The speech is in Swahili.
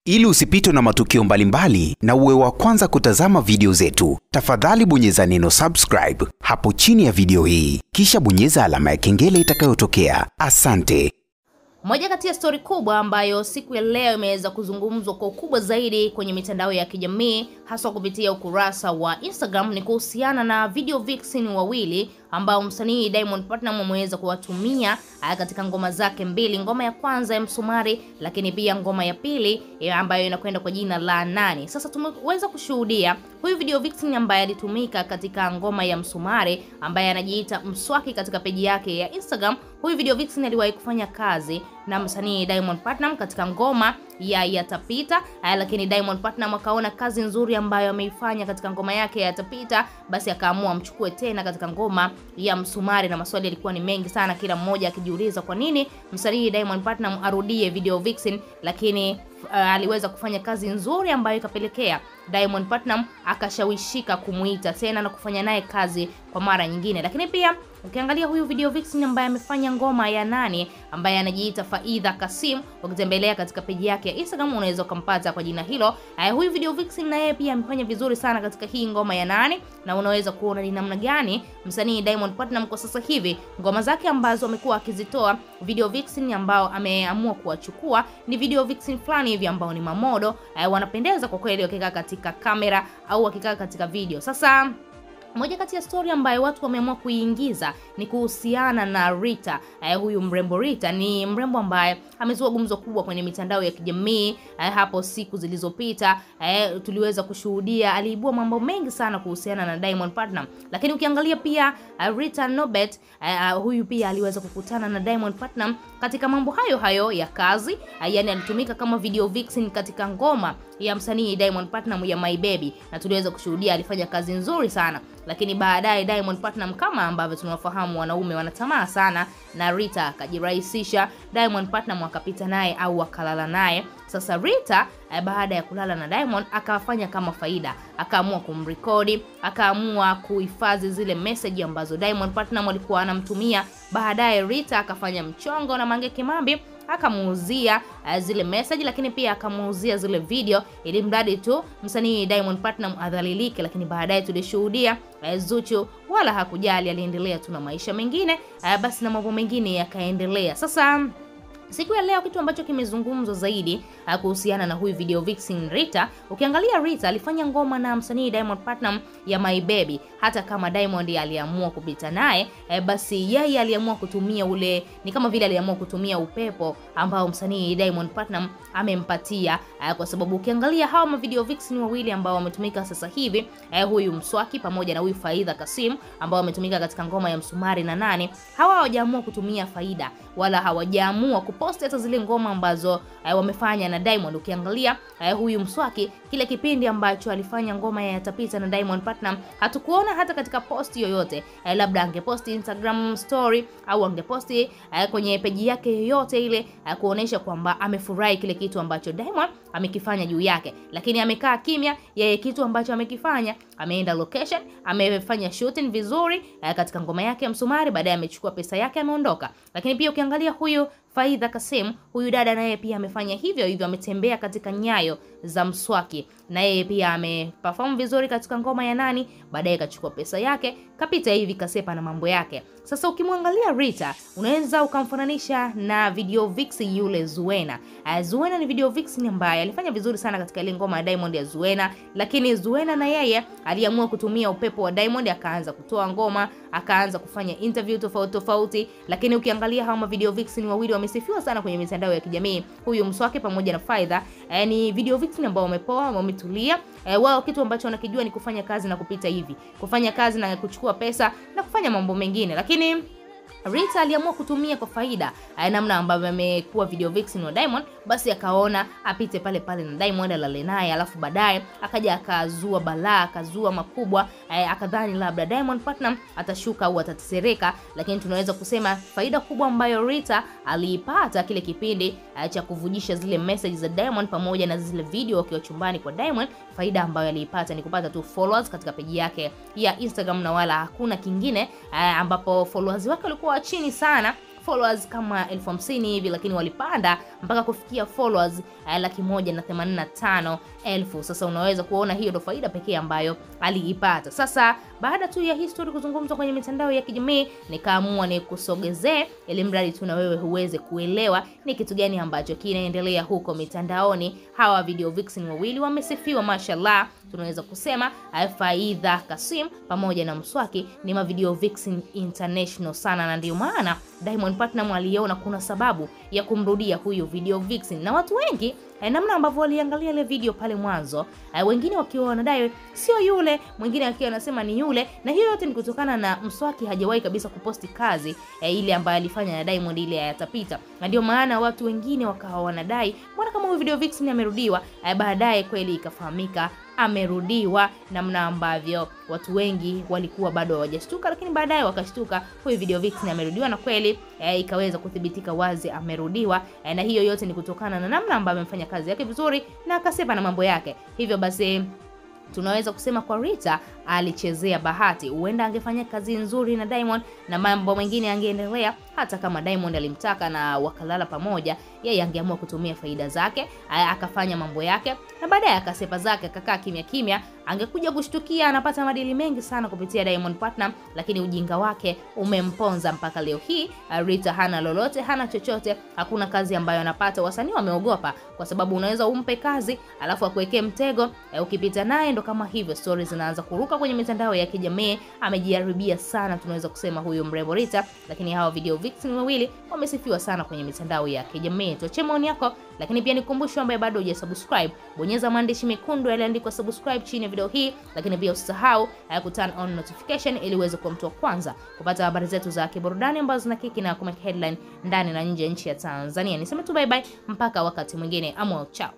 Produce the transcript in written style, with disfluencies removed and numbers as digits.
Ili usipitwe na matukio mbalimbali na uwe wa kwanza kutazama video zetu, tafadhali bonyeza neno subscribe hapo chini ya video hii, kisha bonyeza alama ya kengele itakayotokea. Asante. Moja kati ya story kubwa ambayo siku ya leo imeweza kuzungumzwa kwa ukubwa zaidi kwenye mitandao ya kijamii hasa kupitia ukurasa wa Instagram ni kuhusiana na video vixen wawili ambao msanii Diamond Platnumz ameweza kuwatumia katika ngoma zake mbili, ngoma ya kwanza ya Msumari, lakini pia ngoma ya pili ambayo inakwenda kwa jina la Nani. Sasa tumeweza kushuhudia huyu video vixen ambaye alitumika katika ngoma ya Msumari, ambaye anajiita Mswaki katika peji yake ya Instagram. Huyu video vixen aliwahi kufanya kazi na msanii Diamond Platnumz katika ngoma ya Yatapita, lakini Diamond Platnumz akaona kazi nzuri ambayo ameifanya katika ngoma yake ya Yatapita, basi akaamua amchukue tena katika ngoma ya Msumari, na maswali yalikuwa ni mengi sana, kila mmoja akijiuliza kwa nini msanii Diamond Platnumz arudie video vixen, lakini aliweza kufanya kazi nzuri ambayo ikapelekea Diamond Platnumz akashawishika kumuita tena na kufanya naye kazi kwa mara nyingine. Lakini pia ukiangalia huyu video vixen ambaye amefanya ngoma ya Nani, ambaye anajiita Faidha Kasim, ukitembelea katika peji yake ya Instagram unaweza kumpata kwa jina hilo. Huyu video vixen na yeye pia amefanya vizuri sana katika hii ngoma ya Nani, na unaweza kuona ni namna gani msanii Diamond Platnumz kwa sasa hivi ngoma zake ambazo amekuwa akizitoa, video vixen ambao ameamua kuwachukua ni video vixen fulani hivi ambao ni mamodo, wanapendeza kwa kweli wakikaa katika kamera au wakikaa katika video. Sasa moja kati ya story ambayo watu wameamua kuiingiza ni kuhusiana na Rita. Huyu mrembo Rita ni mrembo ambaye amezua gumzo kubwa kwenye mitandao ya kijamii hapo siku zilizopita. Tuliweza kushuhudia aliibua mambo mengi sana kuhusiana na Diamond Platnumz. Lakini ukiangalia pia Rita Nobet, huyu pia aliweza kukutana na Diamond Platnumz katika mambo hayo hayo ya kazi. Yani alitumika kama video vixen katika ngoma ya msanii Diamond Platnumz ya My Baby, na tuliweza kushuhudia alifanya kazi nzuri sana. Lakini baadaye Diamond Platnumz, kama ambavyo tunafahamu wanaume wanatamaa sana, na Rita akajirahisisha, Diamond Platnumz akapita naye au akalala naye. Sasa Rita baada ya kulala na Diamond akafanya kama faida, akaamua kumrekodi, akaamua kuhifadhi zile message ambazo Diamond Platnumz alikuwa anamtumia. Baadaye Rita akafanya mchongo na Mange Kimambi, akamuuzia zile message, lakini pia akamuuzia zile video, ili mradi tu msanii Diamond Platnumz adhalilike. Lakini baadaye tulishuhudia Zuchu wala hakujali, aliendelea tu na maisha mengine, basi na mambo mengine yakaendelea. Sasa siku ya leo kitu ambacho kimezungumzwa zaidi kuhusiana na huyu video vixen Rita, ukiangalia Rita alifanya ngoma na msanii Diamond Platnumz ya My Baby. Hata kama Diamond aliamua kupita naye, basi yeye aliamua kutumia ule, ni kama vile aliamua kutumia upepo ambao msanii Diamond Platnumz amempatia, kwa sababu ukiangalia hawa ma video vixen wawili ambao wametumika sasa hivi, huyu Mswaki pamoja na huyu Faidha Kasim ambao wametumika katika ngoma ya Msumari na Nani, hawa hawajaamua kutumia faida wala hawajaamua kupost hata zile ngoma ambazo wamefanya na Diamond. Ukiangalia huyu Mswaki, kile kipindi ambacho alifanya ngoma ya Yatapita na Diamond Platnumz, hatukuona hata katika post yoyote. Labda angepost Instagram story au angeposti kwenye peji yake yoyote ile kuonesha kwamba amefurahi kile kitu ambacho Diamond amekifanya juu yake. Lakini amekaa kimya, yeye kitu ambacho amekifanya, ameenda location, amefanya shooting vizuri katika ngoma yake ya Msumari, baadaye amechukua pesa yake ameondoka. Lakini pia ukiangalia huyu Faidha Kasim, huyu dada naye pia amefanya hivyo hivyo, ametembea katika nyayo za Mswaki, na yeye pia ameperform vizuri katika ngoma ya Nani, baadaye kachukua pesa yake kapita hivi kasepa na mambo yake. Sasa ukimwangalia Rita unaweza ukamfananisha na video vixen yule Zuena. Zuena ni video vixen ambaye alifanya vizuri sana katika ile ngoma ya Diamond ya Zuena, lakini Zuena na yeye aliamua kutumia upepo wa Diamond, akaanza kutoa ngoma, akaanza kufanya interview tofauti tofauti. Lakini ukiangalia hawa video vixen wawili wamesifiwa sana kwenye mitandao ya kijamii, huyu Mswaki pamoja na Faidha, ni video vixen ambao wamepoa, wametulia. Wao kitu ambacho wanakijua ni kufanya kazi na kupita hivi, kufanya kazi na kuchukua pesa na kufanya mambo mengine. Lakini Rita aliamua kutumia kwa faida namna ambavyo amekuwa video vixen wa Diamond, basi akaona apite pale pale na Diamond alale naye, alafu baadaye akaja akazua balaa, akazua makubwa, akadhani labda Diamond Platnumz atashuka au atatesereka. Lakini tunaweza kusema faida kubwa ambayo Rita aliipata kile kipindi cha kuvujisha zile messages za Diamond pamoja na zile video wakiwa chumbani kwa Diamond, faida ambayo aliipata ni kupata tu followers katika peji yake ya Instagram na wala hakuna kingine, ambapo followers wake walikuwa chini sana. followers kama 50,000 hivi, lakini walipanda mpaka kufikia followers 185,000. Sasa unaweza kuona hiyo ndo faida pekee ambayo aliipata. Sasa baada tu ya history kuzungumzwa kwenye mitandao ya kijamii, nikaamua nikusogezee ili mradi tu na wewe uweze kuelewa ni kitu gani ambacho kinaendelea huko mitandaoni. Hawa video vixen wawili wamesifiwa mashallah. Tunaweza kusema Faida Kasim pamoja na Mswaki ni ma video vixen international sana, na ndio maana Diamond Platnumz aliona kuna sababu ya kumrudia huyu video vixen. Na watu wengi namna ambavyo waliangalia ile video pale mwanzo, wengine wakiwa wanadai sio yule, mwingine akiwa anasema ni yule, na hiyo yote ni kutokana na Mswaki hajawahi kabisa kuposti kazi ile ambayo alifanya na Diamond, ile yatapita. Na ndio maana watu wengine wakawa wanadai mbona kama huyu video vixen amerudiwa. Baadaye kweli ikafahamika amerudiwa, namna ambavyo watu wengi walikuwa bado hawajashtuka, lakini baadaye wakashtuka huyu video vixen amerudiwa, na kweli ikaweza kuthibitika wazi amerudiwa. Na hiyo yote ni kutokana na namna ambavyo amefanya kazi yake vizuri na akasepa na mambo yake. Hivyo basi tunaweza kusema kwa Rita alichezea bahati. Huenda angefanya kazi nzuri na Diamond na mambo mengine angeendelea, hata kama Diamond alimtaka na wakalala pamoja, yeye angeamua kutumia faida zake, akafanya mambo yake na baadaye akasepa zake, akakaa kimya kimya. Angekuja kushtukia anapata madili mengi sana kupitia Diamond Platnumz, lakini ujinga wake umemponza mpaka leo hii. Rita hana lolote, hana chochote, hakuna kazi ambayo anapata. Wasanii wameogopa kwa sababu unaweza umpe kazi alafu akuwekee mtego, ukipita naye ndo kama hivyo stories zinaanza kuruka kwenye mitandao ya kijamii. Amejiharibia sana, tunaweza kusema huyu mrembo Rita, lakini hawa video vixen wawili wamesifiwa sana kwenye mitandao ya kijamii. Tuache maoni yako, lakini pia nikukumbusha ambaye bado hujasubscribe, bonyeza maandishi mekundu yaliyoandikwa subscribe chini ya video hii, lakini pia usisahau ku turn on notification ili uweze kuwa mtu wa kwanza kupata habari zetu za kiburudani ambazo zinakiki na kumake headline ndani na nje ya nchi ya Tanzania. Niseme tu bye bye mpaka wakati mwingine. Chao.